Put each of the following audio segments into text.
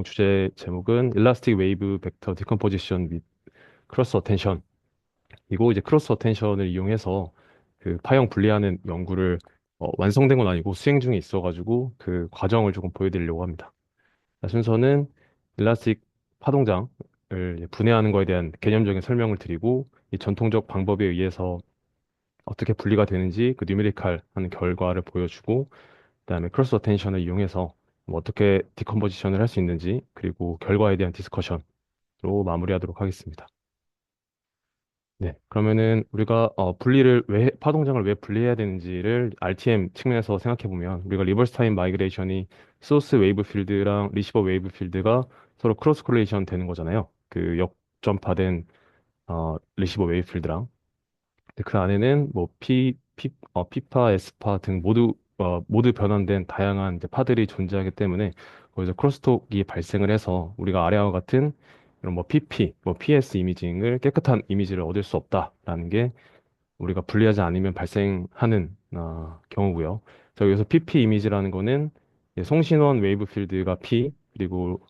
전공 주제 제목은 일라스틱 웨이브 벡터 디컴포지션 및 크로스 어텐션. 이거 이제 크로스 어텐션을 이용해서 그 파형 분리하는 연구를 완성된 건 아니고 수행 중에 있어가지고 그 과정을 조금 보여드리려고 합니다. 자, 순서는 일라스틱 파동장을 이제 분해하는 거에 대한 개념적인 설명을 드리고 이 전통적 방법에 의해서 어떻게 분리가 되는지 그 뉴메리칼 하는 결과를 보여주고 그다음에 크로스 어텐션을 이용해서 뭐 어떻게 디컴포지션을 할 수 있는지 그리고 결과에 대한 디스커션으로 마무리하도록 하겠습니다. 네, 그러면은 우리가 파동장을 왜 분리해야 되는지를 RTM 측면에서 생각해 보면 우리가 리버스 타임 마이그레이션이 소스 웨이브 필드랑 리시버 웨이브 필드가 서로 크로스 콜레이션 되는 거잖아요. 그 역전파된 리시버 웨이브 필드랑 근데 그 안에는 뭐 피파, 에스파 등 모두 변환된 다양한 이제 파들이 존재하기 때문에 거기서 크로스톡이 발생을 해서 우리가 아래와 같은 이런 뭐 PP, 뭐 PS 이미징을 깨끗한 이미지를 얻을 수 없다라는 게 우리가 분리하지 않으면 발생하는 경우고요. 자, 여기서 PP 이미지라는 거는 이제 송신원 웨이브 필드가 P 그리고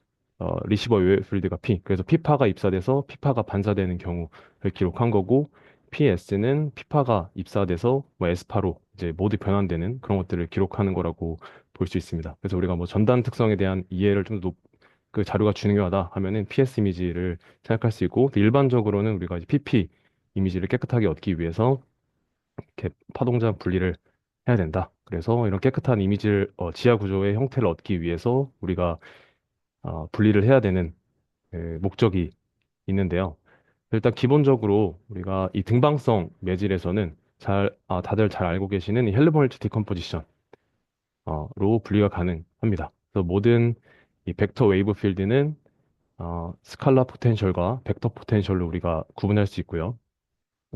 리시버 웨이브 필드가 P. 그래서 피파가 입사돼서 피파가 반사되는 경우를 기록한 거고 PS는 피파가 입사돼서 뭐 에스파로 이제 모두 변환되는 그런 것들을 기록하는 거라고 볼 수 있습니다. 그래서 우리가 뭐 전단 특성에 대한 이해를 그 자료가 중요하다 하면은 PS 이미지를 생각할 수 있고 일반적으로는 우리가 이제 PP 이미지를 깨끗하게 얻기 위해서 이렇게 파동장 분리를 해야 된다. 그래서 이런 깨끗한 이미지를 지하 구조의 형태를 얻기 위해서 우리가 분리를 해야 되는 목적이 있는데요. 일단 기본적으로 우리가 이 등방성 매질에서는 다들 잘 알고 계시는 이 헬르몰트 디컴포지션로 분리가 가능합니다. 그래서 모든 이 벡터 웨이브 필드는 스칼라 포텐셜과 벡터 포텐셜로 우리가 구분할 수 있고요.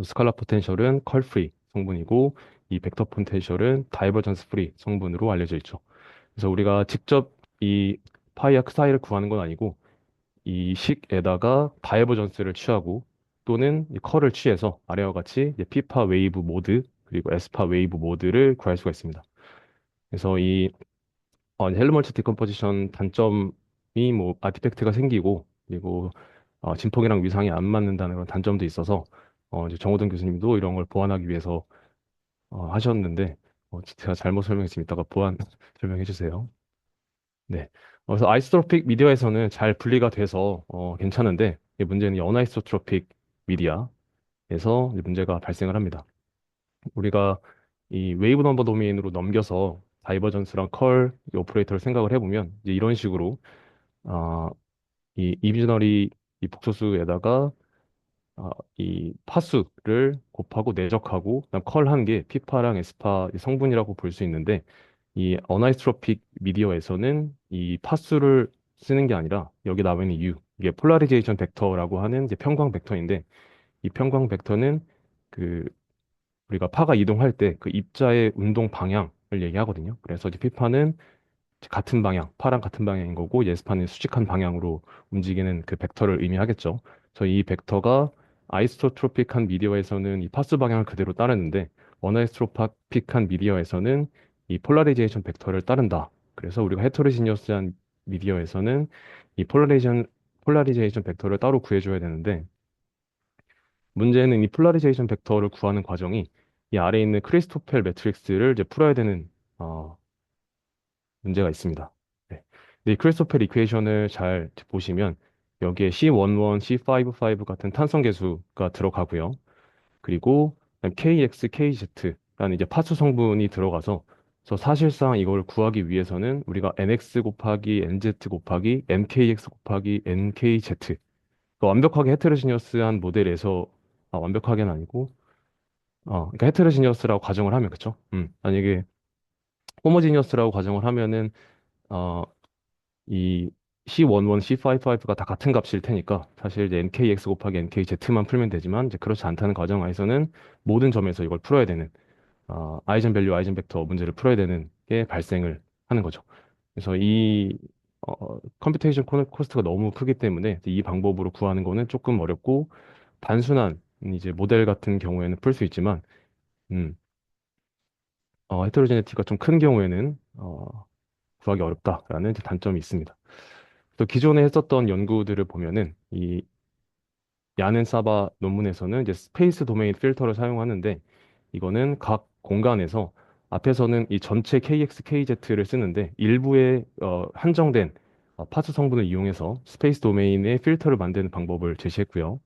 스칼라 포텐셜은 컬 프리 성분이고 이 벡터 포텐셜은 다이버전스 프리 성분으로 알려져 있죠. 그래서 우리가 직접 이 파이 아크 사이를 구하는 건 아니고 이 식에다가 다이버전스를 취하고 또는 이 컬을 취해서 아래와 같이 이제 피파 웨이브 모드 그리고 에스파 웨이브 모드를 구할 수가 있습니다. 그래서 이 헬르몰트 디컴포지션 단점이 뭐 아티팩트가 생기고 그리고 진폭이랑 위상이 안 맞는다는 그런 단점도 있어서 이제 정호동 교수님도 이런 걸 보완하기 위해서 하셨는데 제가 잘못 설명했으면 이따가 보완 설명해 주세요. 네. 그래서 아이소트로픽 미디어에서는 잘 분리가 돼서 괜찮은데 이 문제는 이 어나이소트로픽 미디어에서 이제 문제가 발생을 합니다. 우리가 이 웨이브 넘버 도메인으로 넘겨서 다이버전스랑 컬 오퍼레이터를 생각을 해보면 이제 이런 식으로 어, 이 이비저너리 이 복소수에다가 이 파수를 곱하고 내적하고 그다음 컬 한 게 피파랑 에스파 이 성분이라고 볼 수 있는데 이 어나이스트로픽 미디어에서는 이 파수를 쓰는 게 아니라 여기 나와 있는 U 이게 폴라리제이션 벡터라고 하는 이제 평광 벡터인데 이 평광 벡터는 그 우리가 파가 이동할 때 그 입자의 운동 방향을 얘기하거든요. 그래서 이제 피파는 같은 방향, 파랑 같은 방향인 거고 예스파는 수직한 방향으로 움직이는 그 벡터를 의미하겠죠. 그래서 이 벡터가 아이소트로픽한 미디어에서는 이 파스 방향을 그대로 따르는데 어나이소트로픽한 미디어에서는 이 폴라리제이션 벡터를 따른다. 그래서 우리가 헤테로지니어스한 미디어에서는 이 폴라리제이션 벡터를 따로 구해줘야 되는데 문제는 이 폴라리제이션 벡터를 구하는 과정이 이 아래에 있는 크리스토펠 매트릭스를 이제 풀어야 되는 어, 문제가 있습니다. 네. 근데 이 크리스토펠 이퀘이션을 잘 보시면 여기에 C11, C55 같은 탄성 계수가 들어가고요. 그리고 그다음 KX, KZ라는 이제 파수 성분이 들어가서 그래서 사실상 이걸 구하기 위해서는 우리가 NX 곱하기 NZ 곱하기 NKX 곱하기 NKZ 그 완벽하게 헤테로지니어스한 모델에서 완벽하게는 아니고 그러니까 헤테로지니어스라고 가정을 하면 그쵸? 만약에 호모지니어스라고 가정을 하면은 어, 이 C11, C55가 다 같은 값일 테니까 사실 이제 NKX 곱하기 NKZ만 풀면 되지만 이제 그렇지 않다는 가정 하에서는 모든 점에서 이걸 풀어야 되는 아이젠 밸류, 아이젠 벡터 문제를 풀어야 되는 게 발생을 하는 거죠. 그래서 이 컴퓨테이션 코스트가 너무 크기 때문에 이 방법으로 구하는 거는 조금 어렵고 단순한 이제 모델 같은 경우에는 풀 수 있지만 음, 헤테로제네티가 좀 큰 경우에는 구하기 어렵다라는 이제 단점이 있습니다. 또 기존에 했었던 연구들을 보면은 이 야는 사바 논문에서는 이제 스페이스 도메인 필터를 사용하는데 이거는 각 공간에서 앞에서는 이 전체 KX, KZ를 쓰는데 일부의 한정된 파스 성분을 이용해서 스페이스 도메인의 필터를 만드는 방법을 제시했고요.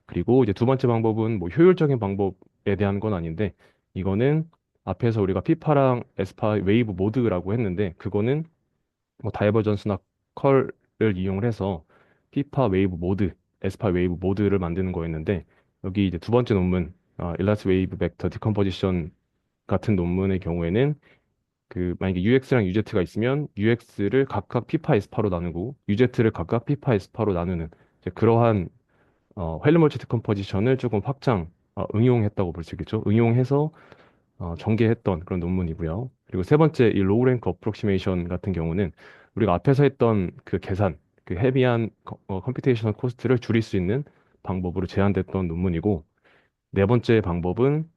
그리고 이제 두 번째 방법은 뭐 효율적인 방법에 대한 건 아닌데 이거는 앞에서 우리가 피파랑 에스파 웨이브 모드라고 했는데 그거는 뭐 다이버전스나 컬을 이용을 해서 피파 웨이브 모드, 에스파 웨이브 모드를 만드는 거였는데 여기 이제 두 번째 논문 일라스 웨이브 벡터 디컴포지션 같은 논문의 경우에는 그 만약에 UX랑 UZ가 있으면 UX를 각각 피파 에스파로 나누고 UZ를 각각 피파 에스파로 나누는 이제 그러한 헬름홀츠 디컴포지션을 조금 응용했다고 볼 수 있겠죠. 응용해서 전개했던 그런 논문이고요. 그리고 세 번째 이 로우 랭크 어프록시메이션 같은 경우는 우리가 앞에서 했던 그 계산, 그 헤비한 컴퓨테이셔널 코스트를 줄일 수 있는 방법으로 제안됐던 논문이고 네 번째 방법은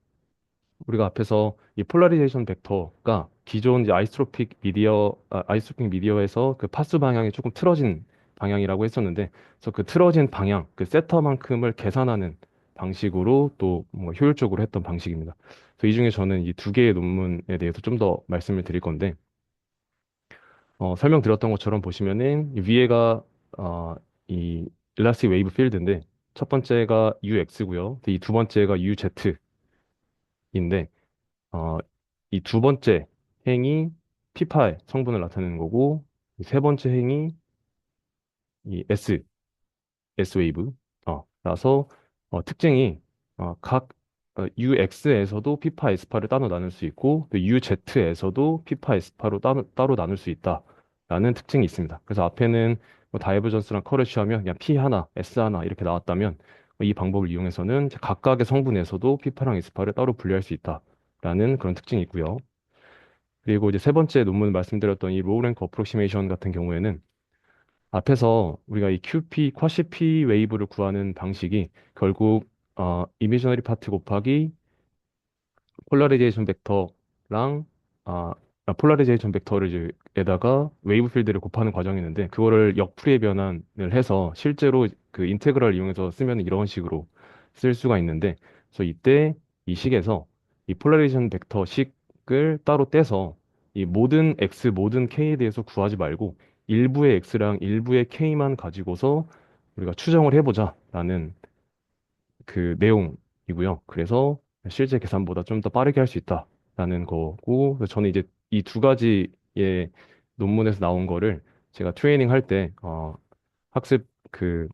우리가 앞에서 이 폴라리제이션 벡터가 기존 이제 아이스트로픽 미디어에서 그 파스 방향이 조금 틀어진 방향이라고 했었는데, 그래서 그 틀어진 방향, 그 세터만큼을 계산하는 방식으로 또 뭔가 효율적으로 했던 방식입니다. 그래서 이 중에 저는 이 두 개의 논문에 대해서 좀 더 말씀을 드릴 건데, 설명드렸던 것처럼 보시면은 이 위에가 이 일라스틱 웨이브 필드인데, 첫 번째가 UX고요. 이 두 번째가 UZ인데, 어, 이 두 번째 행이 피파의 성분을 나타내는 거고, 이 세 번째 행이 이 S 웨이브. 라서 특징이 각 UX에서도 피파 에스파를 따로 나눌 수 있고, 또 UZ에서도 피파 에스파로 따로 나눌 수 있다라는 특징이 있습니다. 그래서 앞에는 뭐 다이버전스랑 컬을 취하면 그냥 P 하나, S 하나 이렇게 나왔다면 이 방법을 이용해서는 이제 각각의 성분에서도 피파랑 에스파를 따로 분리할 수 있다라는 그런 특징이 있고요. 그리고 이제 세 번째 논문 말씀드렸던 이 로우 랭크 어프로시메이션 같은 경우에는 앞에서 우리가 이 QP, 쿼시피 웨이브를 구하는 방식이 결국 이미지너리 파트 곱하기 폴라리제이션 벡터랑 아, 폴라리제이션 벡터를 이제 에다가 웨이브 필드를 곱하는 과정이었는데 그거를 역풀이의 변환을 해서 실제로 그 인테그럴 이용해서 쓰면 이런 식으로 쓸 수가 있는데 그래서 이때 이 식에서 이 폴라리제이션 벡터 식을 따로 떼서 이 모든 x 모든 k에 대해서 구하지 말고 일부의 x랑 일부의 k만 가지고서 우리가 추정을 해보자라는 그 내용이고요. 그래서 실제 계산보다 좀 더 빠르게 할 수 있다라는 거고, 그래서 저는 이제 이 두 가지의 논문에서 나온 거를 제가 트레이닝 할 때, 학습 그,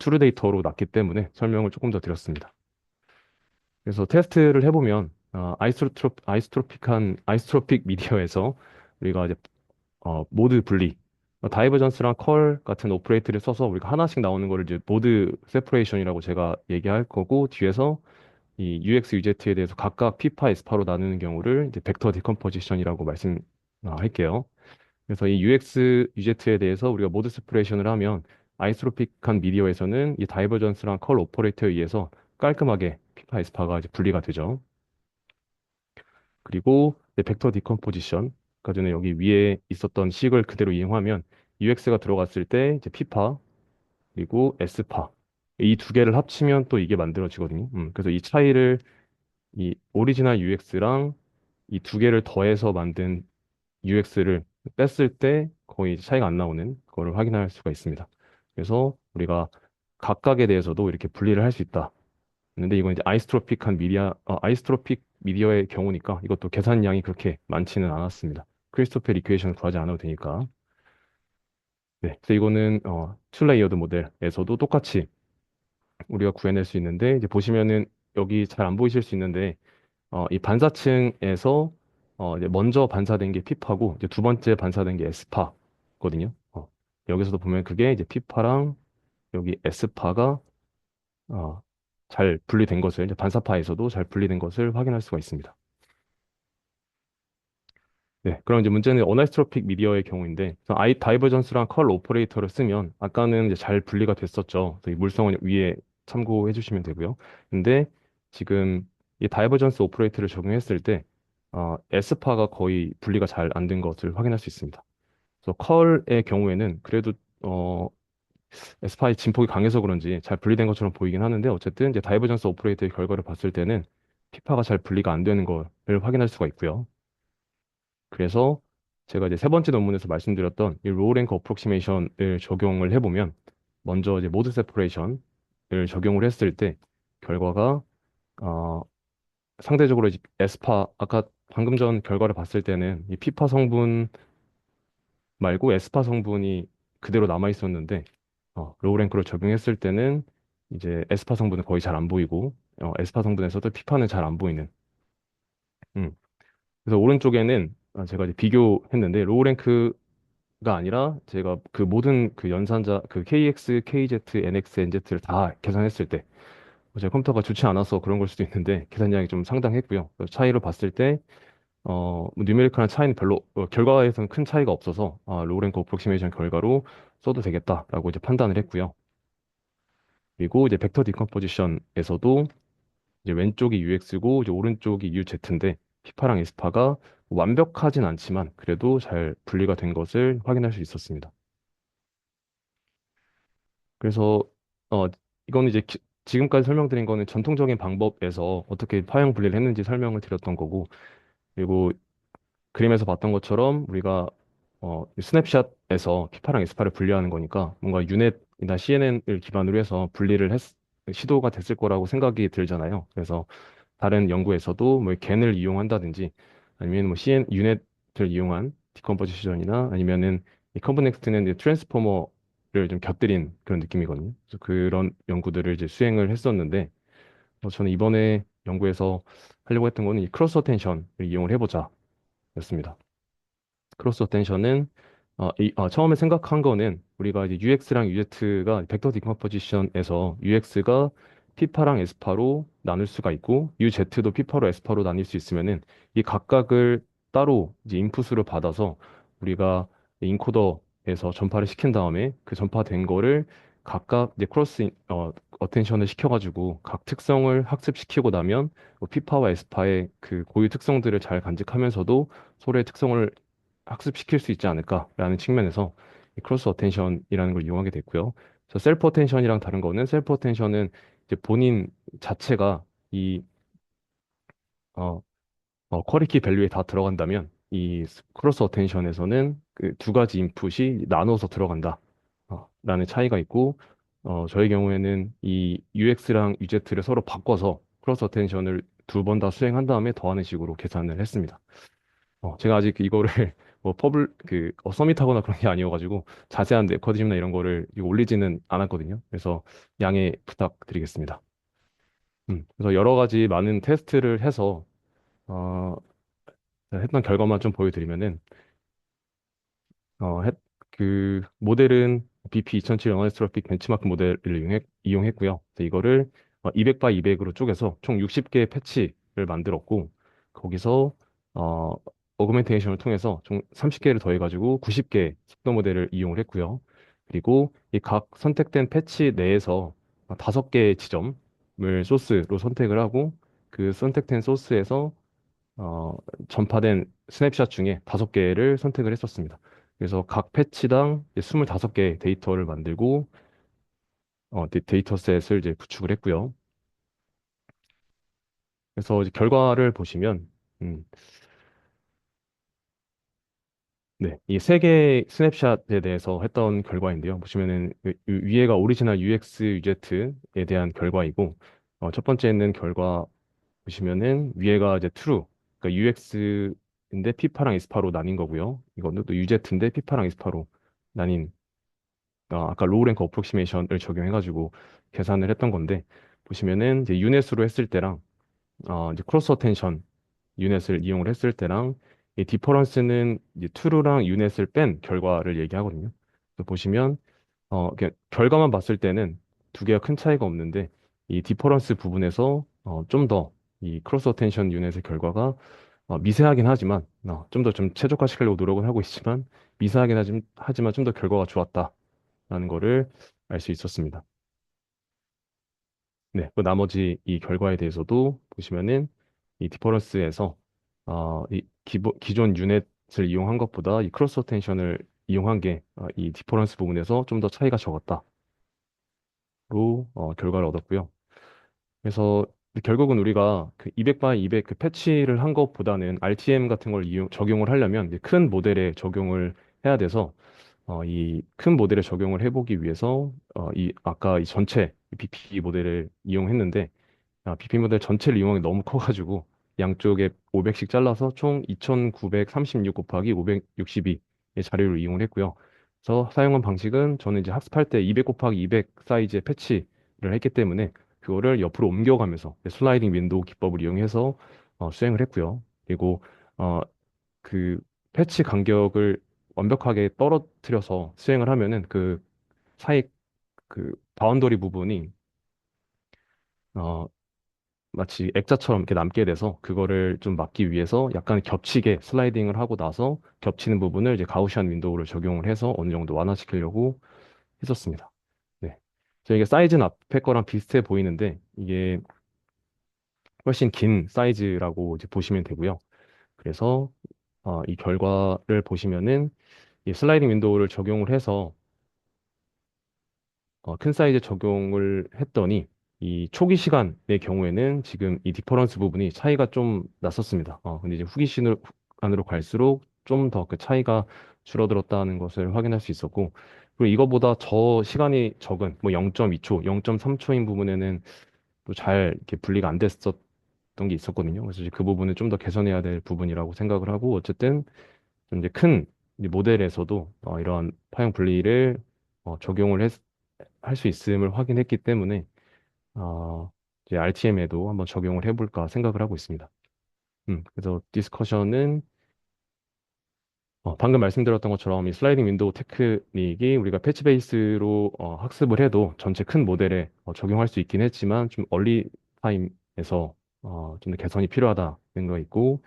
트루 데이터로 났기 때문에 설명을 조금 더 드렸습니다. 그래서 테스트를 해보면, 아이스트로픽 미디어에서 우리가 이제 모드 분리, 다이버전스랑 컬 같은 오퍼레이트를 써서 우리가 하나씩 나오는 거를 이제 모드 세퍼레이션이라고 제가 얘기할 거고 뒤에서 이 UX, UZ에 대해서 각각 P파, S파로 나누는 경우를 이제 벡터 디컴포지션이라고 말씀할게요. 그래서 이 UX, UZ에 대해서 우리가 모드 세퍼레이션을 하면 아이스트로픽한 미디어에서는 이 다이버전스랑 컬 오퍼레이터에 의해서 깔끔하게 P파, S파가 이제 분리가 되죠. 그리고 이제 벡터 디컴포지션, 아까 전에 여기 위에 있었던 식을 그대로 이용하면 UX가 들어갔을 때 이제 P파 그리고 S파 이 두 개를 합치면 또 이게 만들어지거든요. 그래서 이 차이를 이 오리지널 UX랑 이 두 개를 더해서 만든 UX를 뺐을 때 거의 차이가 안 나오는 거를 확인할 수가 있습니다. 그래서 우리가 각각에 대해서도 이렇게 분리를 할 수 있다. 근데 이건 이제 아이스트로픽 미디어의 경우니까 이것도 계산량이 그렇게 많지는 않았습니다. 크리스토펠 이퀘이션 구하지 않아도 되니까. 네. 그래서 이거는 투 레이어드 모델에서도 똑같이 우리가 구해낼 수 있는데 이제 보시면은 여기 잘 안 보이실 수 있는데 이 반사층에서 이제 먼저 반사된 게 피파고 이제 두 번째 반사된 게 에스파거든요. 여기서도 보면 그게 이제 피파랑 여기 에스파가 잘 분리된 것을 이제 반사파에서도 잘 분리된 것을 확인할 수가 있습니다. 네, 그럼 이제 문제는 어나이스트로픽 미디어의 경우인데 다이버전스랑 컬 오퍼레이터를 쓰면 아까는 이제 잘 분리가 됐었죠. 그래서 이 물성은 위에 참고해 주시면 되고요. 근데 지금 이 다이버전스 오퍼레이터를 적용했을 때 에스파가 거의 분리가 잘 안 된 것을 확인할 수 있습니다. 그래서 컬의 경우에는 그래도 어, 에스파의 진폭이 강해서 그런지 잘 분리된 것처럼 보이긴 하는데 어쨌든 이제 다이버전스 오퍼레이터의 결과를 봤을 때는 피파가 잘 분리가 안 되는 것을 확인할 수가 있고요. 그래서 제가 이제 세 번째 논문에서 말씀드렸던 이 로우 랭크 어프록시메이션을 적용을 해보면 먼저 이제 모드 세퍼레이션을 적용을 했을 때 결과가 어, 상대적으로 이제 에스파 아까 방금 전 결과를 봤을 때는 이 피파 성분 말고 에스파 성분이 그대로 남아 있었는데 로우 랭크를 적용했을 때는 이제 에스파 성분은 거의 잘 안 보이고 에스파 성분에서도 피파는 잘 안 보이는. 음. 그래서 오른쪽에는 제가 이제 비교했는데 로우 랭크가 아니라 제가 그 모든 그 연산자 그 KX, KZ, NX, NZ를 다 계산했을 때 제 컴퓨터가 좋지 않아서 그런 걸 수도 있는데 계산량이 좀 상당했고요. 그래서 차이를 봤을 때 뭐 뉴메리컬한 차이는 별로 결과에서는 큰 차이가 없어서 로우 랭크 어프록시메이션 결과로 써도 되겠다라고 이제 판단을 했고요. 그리고 이제 벡터 디컴포지션에서도 이제 왼쪽이 UX고 이제 오른쪽이 UZ인데 피파랑 에스파가 완벽하진 않지만 그래도 잘 분리가 된 것을 확인할 수 있었습니다. 그래서 어 이거는 이제 지금까지 설명드린 거는 전통적인 방법에서 어떻게 파형 분리를 했는지 설명을 드렸던 거고 그리고 그림에서 봤던 것처럼 우리가 스냅샷에서 피파랑 에스파를 분리하는 거니까 뭔가 유넷이나 CNN을 기반으로 해서 시도가 됐을 거라고 생각이 들잖아요. 그래서 다른 연구에서도 뭐 겐을 이용한다든지 아니면 뭐 유넷을 이용한 디컴포지션이나 아니면은 이 컴포넥스트는 이제 트랜스포머를 좀 곁들인 그런 느낌이거든요. 그래서 그런 연구들을 이제 수행을 했었는데 저는 이번에 연구에서 하려고 했던 거는 이 크로스 어텐션을 이용을 해보자 였습니다. 크로스 어텐션은 처음에 생각한 거는 우리가 이제 UX랑 UZ가 벡터 디컴포지션에서 UX가 피파랑 에스파로 나눌 수가 있고 UZ도 피파로 에스파로 나뉠 수 있으면은 이 각각을 따로 이제 인풋으로 받아서 우리가 인코더에서 전파를 시킨 다음에 그 전파된 거를 각각 이제 어텐션을 시켜가지고 각 특성을 학습시키고 나면 뭐 피파와 에스파의 그 고유 특성들을 잘 간직하면서도 서로의 특성을 학습시킬 수 있지 않을까라는 측면에서 이 크로스 어텐션이라는 걸 이용하게 됐고요. 그래서 셀프 어텐션이랑 다른 거는 셀프 어텐션은 이제 본인 자체가 이 어, 쿼리키 밸류에 다 들어간다면 이 크로스 어텐션에서는 그 두 가지 인풋이 나눠서 들어간다. 라는 차이가 있고 저희 경우에는 이 UX랑 UZ를 서로 바꿔서 크로스 어텐션을 두 번 다 수행한 다음에 더하는 식으로 계산을 했습니다. 제가 아직 이거를 서밋하거나 그런 게 아니어가지고 자세한 메커니즘이나 이런 거를 이거 올리지는 않았거든요. 그래서 양해 부탁드리겠습니다. 그래서 여러 가지 많은 테스트를 해서 어, 했던 결과만 좀 보여드리면은 어, 했, 그 모델은 BP 2007 어너스트로픽 벤치마크 모델을 이용했고요. 그래서 이거를 200 바이 200으로 쪼개서 총 60개의 패치를 만들었고 거기서 어, 어그멘테이션을 통해서 총 30개를 더해가지고 90개 속도 모델을 이용을 했고요. 그리고 이 각 선택된 패치 내에서 5개의 지점을 소스로 선택을 하고 그 선택된 소스에서 어, 전파된 스냅샷 중에 5개를 선택을 했었습니다. 그래서 각 패치당 이제 25개의 데이터를 만들고 데이터셋을 이제 구축을 했고요. 그래서 이제 결과를 보시면 음, 네, 이 세 개의 스냅샷에 대해서 했던 결과인데요. 보시면은 위에가 오리지널 UX, UZ에 대한 결과이고 첫 번째는 결과 보시면은 위에가 이제 true, 그러니까 UX인데 피파랑 에스파로 나뉜 거고요. 이거는 또 UZ인데 피파랑 에스파로 나뉜 아까 로우 랭크 어프록시메이션을 적용해가지고 계산을 했던 건데 보시면은 이제 유넷으로 했을 때랑 이제 크로스 어텐션 유넷을 이용을 했을 때랑 이 디퍼런스는 이제 true랑 유넷을 뺀 결과를 얘기하거든요. 그래서 보시면 이렇게 결과만 봤을 때는 두 개가 큰 차이가 없는데 이 디퍼런스 부분에서 좀 더 이 크로스 어텐션 유닛의 결과가 미세하긴 하지만 좀 더 좀 최적화시키려고 노력은 하고 있지만 미세하긴 하지만 좀 더 결과가 좋았다라는 거를 알 수 있었습니다. 네, 그 나머지 이 결과에 대해서도 보시면은 이 디퍼런스에서 기존 유닛을 이용한 것보다 이 크로스 어텐션을 이용한 게 이 디퍼런스 부분에서 좀 더 차이가 적었다로 결과를 얻었고요. 그래서 결국은 우리가 그 200 바이 200 그 패치를 한 것보다는 RTM 같은 걸 적용을 하려면 이제 큰 모델에 적용을 해야 돼서 이 큰 모델에 적용을 해보기 위해서 이 아까 이 전체 BP 모델을 이용했는데 BP 모델 전체를 이용하기 너무 커가지고 양쪽에 500씩 잘라서 총 2936 곱하기 562의 자료를 이용을 했고요. 그래서 사용한 방식은 저는 이제 학습할 때 200 곱하기 200 사이즈의 패치를 했기 때문에 그거를 옆으로 옮겨가면서 슬라이딩 윈도우 기법을 이용해서 수행을 했고요. 그리고 어, 그 패치 간격을 완벽하게 떨어뜨려서 수행을 하면은 그 사이 그 바운더리 부분이 어, 마치 액자처럼 이렇게 남게 돼서 그거를 좀 막기 위해서 약간 겹치게 슬라이딩을 하고 나서 겹치는 부분을 이제 가우시안 윈도우를 적용을 해서 어느 정도 완화시키려고 했었습니다. 네. 저 이게 사이즈는 앞에 거랑 비슷해 보이는데 이게 훨씬 긴 사이즈라고 이제 보시면 되고요. 그래서 이 결과를 보시면은 이 슬라이딩 윈도우를 적용을 해서 큰 사이즈 적용을 했더니 이 초기 시간의 경우에는 지금 이 디퍼런스 부분이 차이가 좀 났었습니다. 근데 이제 후기 시간으로 갈수록 좀 더 그 차이가 줄어들었다는 것을 확인할 수 있었고, 그리고 이거보다 저 시간이 적은 뭐 0.2초, 0.3초인 부분에는 또 잘 이렇게 분리가 안 됐었던 게 있었거든요. 그래서 이제 그 부분은 좀 더 개선해야 될 부분이라고 생각을 하고, 어쨌든 좀 이제 큰 이제 모델에서도 이런 파형 분리를 적용을 할 수 있음을 확인했기 때문에 이제 RTM에도 한번 적용을 해볼까 생각을 하고 있습니다. 그래서 디스커션은 방금 말씀드렸던 것처럼 이 슬라이딩 윈도우 테크닉이 우리가 패치 베이스로 학습을 해도 전체 큰 모델에 적용할 수 있긴 했지만 좀 얼리 타임에서 좀 더 개선이 필요하다는 거 있고,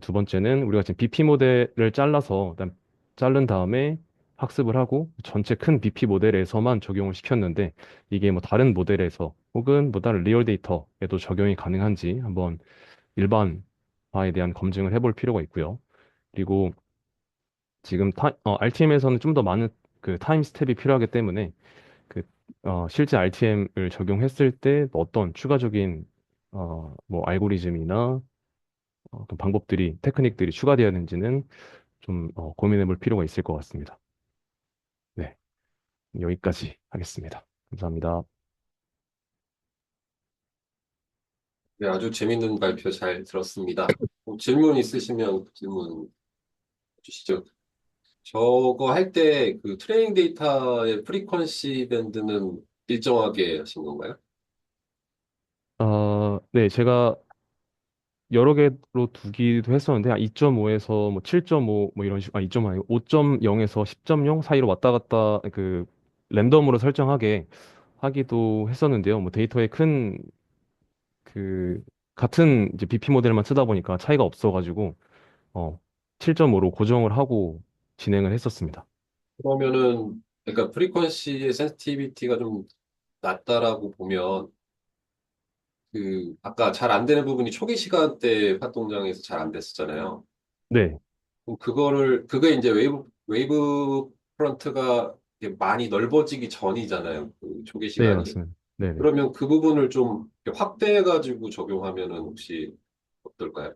두 번째는 우리가 지금 BP 모델을 잘라서 일단 자른 다음에 학습을 하고 전체 큰 BP 모델에서만 적용을 시켰는데 이게 뭐 다른 모델에서 혹은 뭐 다른 리얼 데이터에도 적용이 가능한지 한번 일반화에 대한 검증을 해볼 필요가 있고요. 그리고 지금 RTM에서는 좀 더 많은 그 타임 스텝이 필요하기 때문에 그 실제 RTM을 적용했을 때 어떤 추가적인 뭐 알고리즘이나 어떤 방법들이 테크닉들이 추가되었는지는 좀 고민해 볼 필요가 있을 것 같습니다. 네, 여기까지 하겠습니다. 감사합니다. 네, 아주 재밌는 발표 잘 들었습니다. 질문 있으시면 질문 주시죠. 저거 할 때 그 트레이닝 데이터의 프리퀀시 밴드는 일정하게 하신 건가요? 네, 제가 여러 개로 두기도 했었는데 2.5에서 뭐 7.5 뭐 이런 식으로 2.5 아니고 5.0에서 10.0 사이로 왔다 갔다 그 랜덤으로 설정하게 하기도 했었는데요. 뭐 데이터에 큰 그 같은 이제 BP 모델만 쓰다 보니까 차이가 없어가지고 어 7.5로 고정을 하고 진행을 했었습니다. 그러면은 그러니까 프리퀀시의 센시티비티가 좀 낮다라고 보면 그 아까 잘 안 되는 부분이 초기 시간대 활동장에서 잘 안 됐었잖아요. 네, 그럼 그게 이제 웨이브 프런트가 이렇게 많이 넓어지기 전이잖아요. 그 초기 네 시간이. 맞습니다. 네네. 그러면 그 부분을 좀 이렇게 확대해가지고 적용하면은 혹시 어떨까요?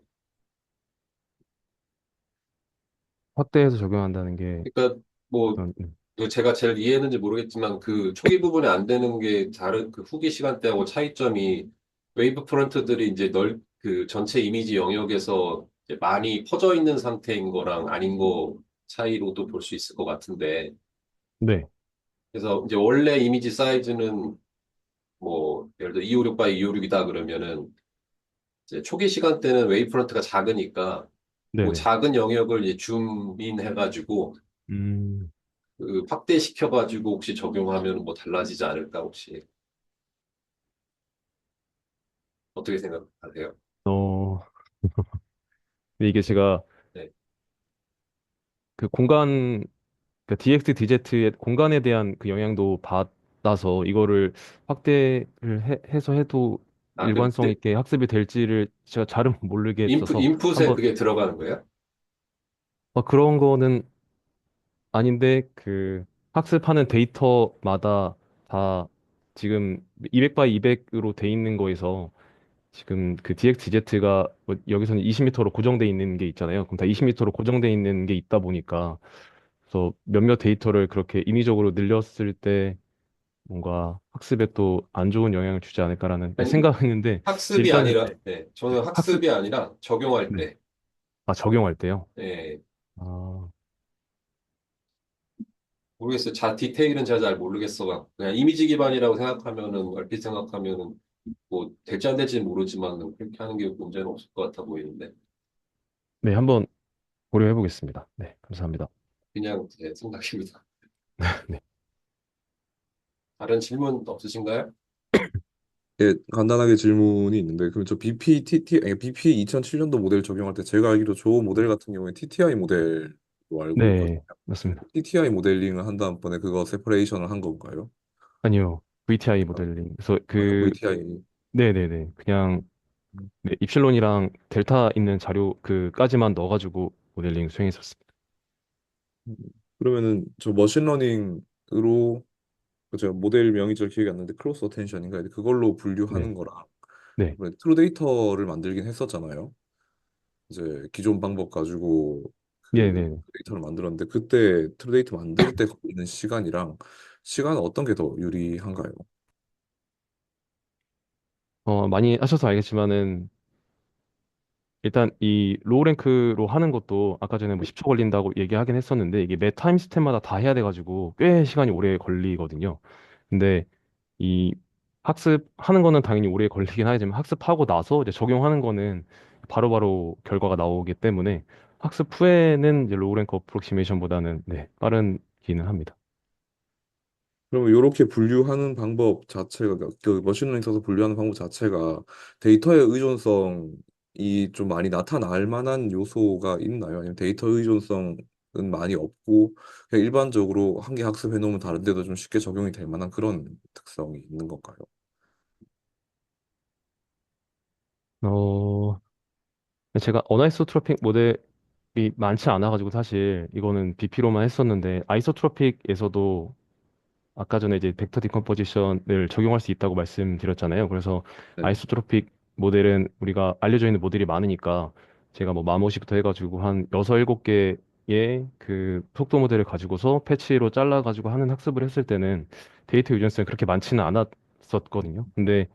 확대해서 적용한다는 게 그러니까 뭐 어떤 이거 제가 제일 이해했는지 모르겠지만 그 초기 부분에 안 되는 게 다른 그 후기 시간대하고 차이점이 웨이브 프런트들이 이제 그 전체 이미지 영역에서 이제 많이 퍼져 있는 상태인 거랑 아닌 거 차이로도 볼 수 있을 것 같은데 네, 그래서 이제 원래 이미지 사이즈는 뭐 예를 들어 256 바이 256이다 그러면은 이제 초기 시간대는 웨이브 프런트가 작으니까 그 네네. 작은 영역을 이제 줌인 해가지고 음, 그 확대시켜가지고 혹시 적용하면 뭐 달라지지 않을까 혹시 어떻게 생각하세요? 어, 근데 이게 제가 네. 그 그 DX, DZ의 공간에 대한 그 영향도 받아서 이거를 확대를 해서 해도 아, 그 일관성 있게 학습이 될지를 제가 잘은 모르겠어서 인풋에 한번 그게 들어가는 거예요? 그런 거는 아닌데 그 학습하는 데이터마다 다 지금 200 바이 200으로 돼 있는 거에서 지금 그 DXZ가 여기서는 20m로 고정돼 있는 게 있잖아요. 그럼 다 20m로 고정돼 있는 게 있다 보니까 그래서 몇몇 데이터를 그렇게 인위적으로 늘렸을 때 뭔가 학습에 또 안 좋은 영향을 주지 않을까라는 아니, 생각했는데 학습이 일단은 아니라, 네, 네, 네, 저는 학습 학습이 아니라 적용할 네. 때, 아 적용할 때요. 예, 아, 모르겠어요. 디테일은 제가 잘 모르겠어. 그냥 이미지 기반이라고 생각하면은, 얼핏 생각하면은, 뭐, 될지 안 될지는 모르지만, 그렇게 하는 게 문제는 없을 것 같아 보이는데, 네, 한번 고려해 보겠습니다. 네, 감사합니다. 그냥 제 생각입니다. 네. 다른 질문 없으신가요? 예, 간단하게 질문이 있는데 그럼 저 BP 2007년도 모델 적용할 때 제가 알기로 저 모델 같은 경우에 TTI 모델로 알고 있거든요. 네, 맞습니다. TTI 모델링을 한 다음번에 그거 세퍼레이션을 한 건가요? 아니요. VTI 아, 모델링. 그래서 VTI. 네네네. 그냥 네, 입실론이랑 델타 있는 자료 그까지만 넣어가지고 모델링 수행했었습니다. 그러면은 저 머신러닝으로 그죠 모델명이 잘 기억이 안 나는데 크로스 어텐션인가 그걸로 네. 분류하는 거랑 네. 이번에 트루 데이터를 만들긴 했었잖아요. 이제 기존 방법 가지고 그 네네. 데이터를 만들었는데 그때 트루 데이터 만들 때 걸리는 시간이랑 시간은 어떤 게 더 유리한가요? 많이 하셔서 알겠지만은 일단 이 로우 랭크로 하는 것도 아까 전에 뭐 10초 걸린다고 얘기하긴 했었는데 이게 매 타임 스텝마다 다 해야 돼가지고 꽤 시간이 오래 걸리거든요. 근데 이 학습하는 거는 당연히 오래 걸리긴 하지만 학습하고 나서 이제 적용하는 거는 바로바로 결과가 나오기 때문에 학습 후에는 이제 로우 랭크 어프로키메이션보다는 네, 빠른기는 합니다. 그러면 이렇게 분류하는 방법 자체가 그 머신러닝 써서 분류하는 방법 자체가 데이터의 의존성이 좀 많이 나타날 만한 요소가 있나요? 아니면 데이터 의존성은 많이 없고 그냥 일반적으로 한 개 학습해 놓으면 다른 데도 좀 쉽게 적용이 될 만한 그런 특성이 있는 건가요? 어, 제가 어나이소트로픽 모델이 많지 않아가지고 사실 이거는 BP로만 했었는데 아이소트로픽에서도 아까 전에 이제 벡터 디컴포지션을 적용할 수 있다고 말씀드렸잖아요. 그래서 네. 아이소트로픽 모델은 우리가 알려져 있는 모델이 많으니까 제가 뭐 마모시부터 해가지고 한 6, 7개의 그 속도 모델을 가지고서 패치로 잘라가지고 하는 학습을 했을 때는 데이터 유전성이 그렇게 많지는 않았었거든요. 근데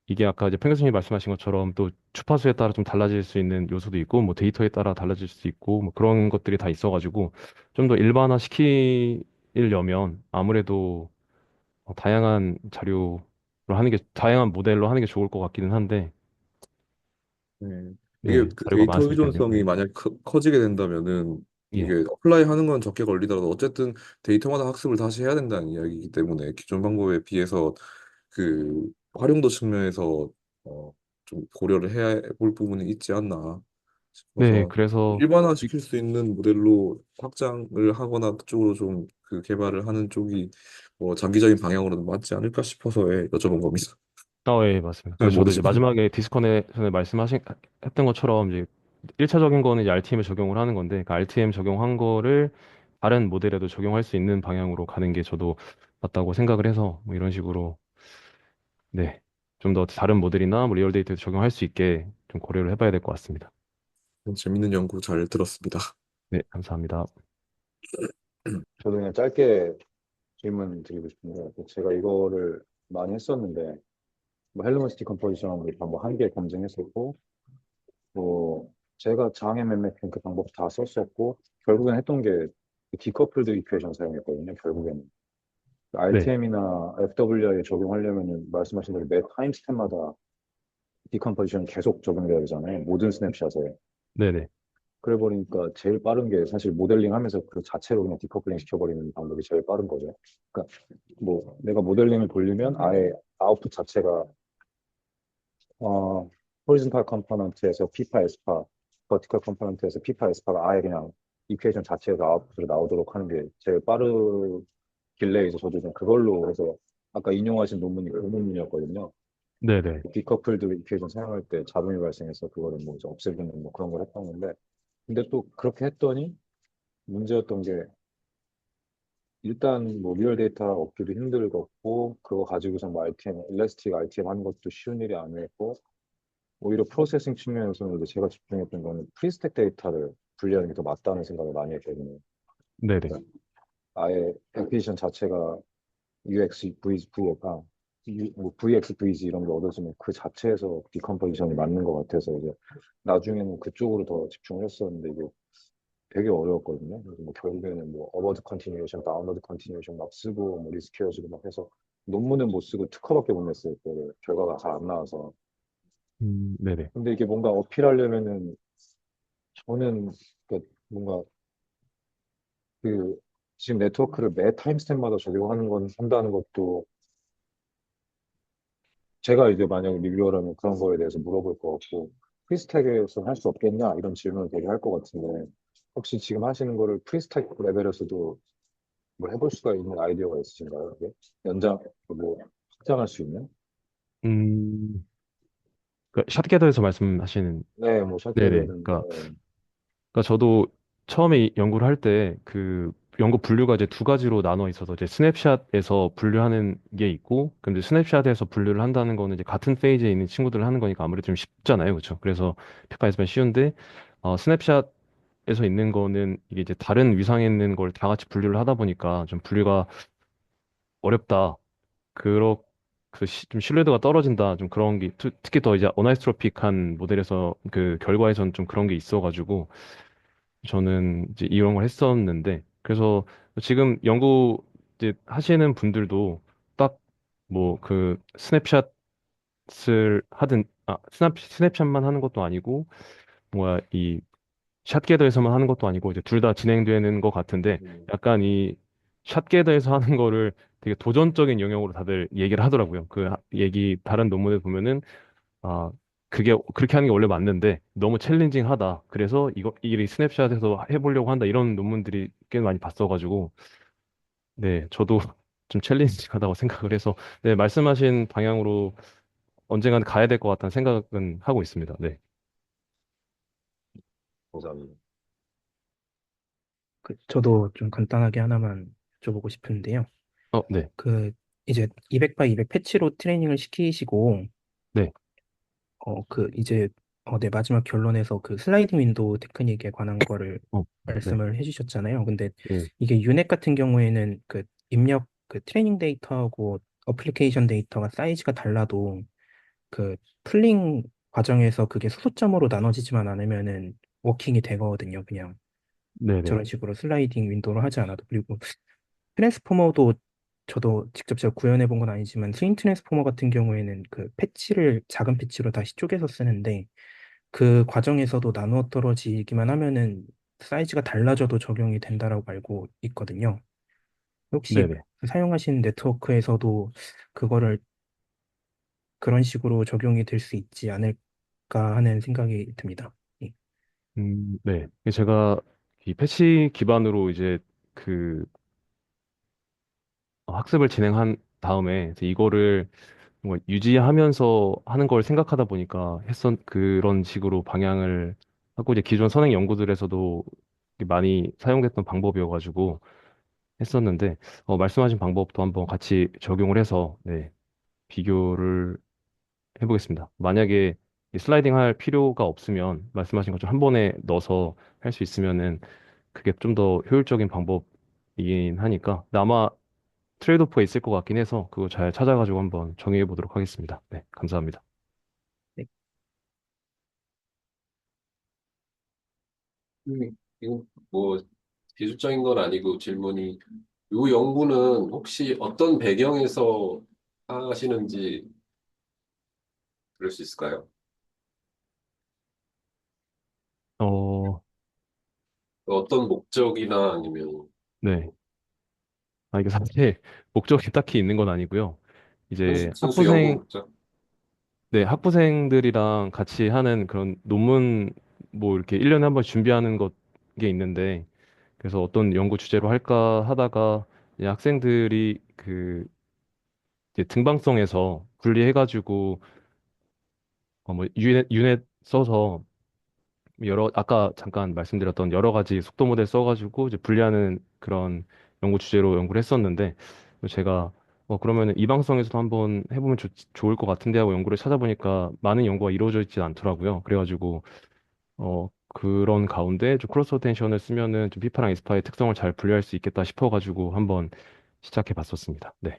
이게 아까 이제 팽 교수님이 말씀하신 것처럼 또 주파수에 따라 좀 달라질 수 있는 요소도 있고 뭐 데이터에 따라 달라질 수 있고 뭐 그런 것들이 다 있어가지고 좀 더 일반화 시키려면 아무래도 다양한 자료로 하는 게 다양한 모델로 하는 게 좋을 것 같기는 한데 네. 이게 네 그 자료가 데이터 많았을 때는 의존성이 네. 만약 커지게 된다면은 예. 이게 어플라이 하는 건 적게 걸리더라도 어쨌든 데이터마다 학습을 다시 해야 된다는 이야기이기 때문에 기존 방법에 비해서 그 활용도 측면에서 좀 고려를 해야 볼 부분이 있지 않나 네 싶어서 그래서 일반화 시킬 수 있는 모델로 확장을 하거나 그쪽으로 좀 그 개발을 하는 쪽이 뭐 장기적인 방향으로는 맞지 않을까 싶어서 예, 여쭤본 겁니다. 예, 맞습니다. 잘 그래서 저도 이제 모르지만. 마지막에 디스컨에서 말씀하신 했던 것처럼 이제 1차적인 거는 이제 RTM에 적용을 하는 건데 그 RTM 적용한 거를 다른 모델에도 적용할 수 있는 방향으로 가는 게 저도 맞다고 생각을 해서 뭐 이런 식으로 네. 좀 더 다른 모델이나 뭐 리얼 데이터에 적용할 수 있게 좀 고려를 해봐야 될 것 같습니다. 재밌는 연구 잘 들었습니다. 네, 감사합니다. 저도 그냥 짧게 질문 드리고 싶은데, 제가 이거를 많이 했었는데, 뭐 헬르먼스티 컴포지션으로 방법 한 개 검증했었고, 뭐 제가 장애 매매 그 방법 다 썼었고, 결국엔 했던 게 디커플드 이퀘이션 사용했거든요. 결국에는 네, RTM이나 FWI에 적용하려면은 말씀하신 대로 매 타임 스텝마다 디컴포지션 계속 적용돼야 되잖아요. 모든 스냅샷에. 네네. 그래 버리니까 제일 빠른 게 사실 모델링 하면서 그 자체로 그냥 디커플링 시켜버리는 방법이 제일 빠른 거죠. 그러니까 뭐 내가 모델링을 돌리면 아예 아웃풋 자체가 호리즌탈 컴포넌트에서 피파 에스파, 버티컬 컴포넌트에서 피파 에스파가 아예 그냥 이퀘이션 자체에서 아웃풋으로 나오도록 하는 게 제일 빠르길래 이제 저도 좀 그걸로 해서 아까 인용하신 논문이 그 논문이었거든요. 네네. 디커플드 이퀘이션 사용할 때 잡음이 발생해서 그거를 뭐 이제 없애는 뭐 그런 걸 했던 건데 근데 또 그렇게 했더니 문제였던 게 일단 뭐 리얼 데이터 얻기도 힘들었고 그거 가지고서 뭐 RTM, 일라스틱 RTM 하는 것도 쉬운 일이 아니었고 오히려 프로세싱 측면에서는 이제 제가 집중했던 거는 프리스택 데이터를 분리하는 게 더 맞다는 생각을 많이 했거든요. 네네. 그러니까 아예 애플리케이션 자체가 UX, V가 뭐 VX, VG 이런 게 얻어지면 그 자체에서 디컴포지션이 맞는 것 같아서 이제 나중에는 그쪽으로 더 집중을 했었는데 이게 되게 어려웠거든요. 그래서 뭐 결국에는 뭐 어워드 컨티뉴에이션, 다운로드 컨티뉴에이션 막 쓰고 뭐 리스케어주고 막 해서 논문은 못 쓰고 특허밖에 못 냈어요. 그 결과가 잘 안 나와서. 네네. 근데 이게 뭔가 어필하려면은 저는 그 뭔가 그 지금 네트워크를 매 타임스탬마다 적용하는 건 한다는 것도 제가 이제 만약에 리뷰어라면 그런 거에 대해서 물어볼 것 같고 프리스택에서 할 수 없겠냐 이런 질문을 되게 할 것 같은데 혹시 지금 하시는 거를 프리스택 레벨에서도 뭐 해볼 수가 있는 아이디어가 있으신가요? 그게? 연장 뭐 확장할 수 있는? 음, 그 샷게더에서 말씀하시는, 네, 뭐 네네. 샷게더든 그러니까 저도 처음에 이 연구를 할 때 그 연구 분류가 이제 두 가지로 나눠 있어서 이제 스냅샷에서 분류하는 게 있고, 근데 스냅샷에서 분류를 한다는 거는 이제 같은 페이지에 있는 친구들을 하는 거니까 아무래도 좀 쉽잖아요, 그렇죠? 그래서 페파에서만 쉬운데, 스냅샷에서 있는 거는 이게 이제 다른 위상에 있는 걸 다 같이 분류를 하다 보니까 좀 분류가 어렵다. 그렇 좀 신뢰도가 떨어진다. 좀 그런 게 특히 더 이제 어나이스트로픽한 모델에서 그 결과에선 좀 그런 게 있어가지고. 저는 이제 이런 걸 했었는데, 그래서 지금 연구 이제 하시는 분들도 딱 뭐 그 스냅샷을 하든, 스냅샷만 하는 것도 아니고, 뭐야, 이 샷게더에서만 하는 것도 아니고, 이제 둘 다 진행되는 것 같은데, 음, 약간 이 샷게더에서 하는 거를 되게 도전적인 영역으로 다들 얘기를 하더라고요. 다른 논문에 보면은 아, 그게 그렇게 하는 게 원래 맞는데 너무 챌린징하다. 그래서 이게 스냅샷에서 해보려고 한다. 이런 논문들이 꽤 많이 봤어가지고 네, 저도 좀 챌린징하다고 생각을 해서 네, 말씀하신 방향으로 언젠간 가야 될 것 같다는 생각은 하고 있습니다. 네. 감사합니다. 저도 좀 간단하게 하나만 여쭤보고 싶은데요. 네, 그 이제 200 바이 200 패치로 트레이닝을 시키시고 네, 이제 네, 마지막 결론에서 그 슬라이딩 윈도우 테크닉에 관한 거를 네, 말씀을 해주셨잖아요. 근데 네, 이게 유넷 같은 경우에는 그 입력 그 트레이닝 데이터하고 어플리케이션 데이터가 사이즈가 달라도 그 풀링 과정에서 그게 소수점으로 나눠지지만 않으면은 워킹이 되거든요. 그냥 네, 네, 저런 식으로 슬라이딩 윈도우를 하지 않아도. 그리고 트랜스포머도 저도 직접 제가 구현해 본 건 아니지만 스윙 트랜스포머 같은 경우에는 그 패치를 작은 패치로 다시 쪼개서 쓰는데 그 과정에서도 나누어 떨어지기만 하면은 사이즈가 달라져도 적용이 된다라고 알고 있거든요. 네, 혹시 네. 사용하신 네트워크에서도 그거를 그런 식으로 적용이 될 수 있지 않을까 하는 생각이 듭니다. 예. 네. 제가 이 패치 기반으로 이제 그 학습을 진행한 다음에 이제 이거를 뭐 유지하면서 하는 걸 생각하다 보니까 그런 식으로 방향을 하고 이제 기존 선행 연구들에서도 많이 사용됐던 방법이어가지고 했었는데 말씀하신 방법도 한번 같이 적용을 해서 네, 비교를 해보겠습니다. 만약에 이 슬라이딩 할 필요가 없으면 말씀하신 것처럼 한 번에 넣어서 할 수 있으면은 그게 좀 더 효율적인 방법이긴 하니까 근데 아마 트레이드오프가 있을 것 같긴 해서 그거 잘 찾아가지고 한번 정의해 보도록 하겠습니다. 네, 감사합니다. 네. 이거 뭐 기술적인 건 아니고 질문이 이 연구는 혹시 어떤 배경에서 하시는지 그럴 수 있을까요? 어, 어떤 목적이나 아니면 네. 이게 사실 목적이 딱히 있는 건 아니고요. 이제 순수 연구 목적? 네, 학부생들이랑 같이 하는 그런 논문 뭐 이렇게 1년에 한 번 준비하는 게 있는데 그래서 어떤 연구 주제로 할까 하다가 이제 학생들이 이제 등방성에서 분리해가지고 뭐 유넷 써서 아까 잠깐 말씀드렸던 여러 가지 속도 모델 써가지고 이제 분리하는 그런 연구 주제로 연구를 했었는데, 제가 그러면은 이방성에서도 한번 해보면 좋을 것 같은데 하고 연구를 찾아보니까 많은 연구가 이루어져 있지 않더라고요. 그래가지고 그런 가운데 좀 크로스 어텐션을 쓰면은 좀 피파랑 에스파의 특성을 잘 분리할 수 있겠다 싶어가지고 한번 시작해 봤었습니다. 네.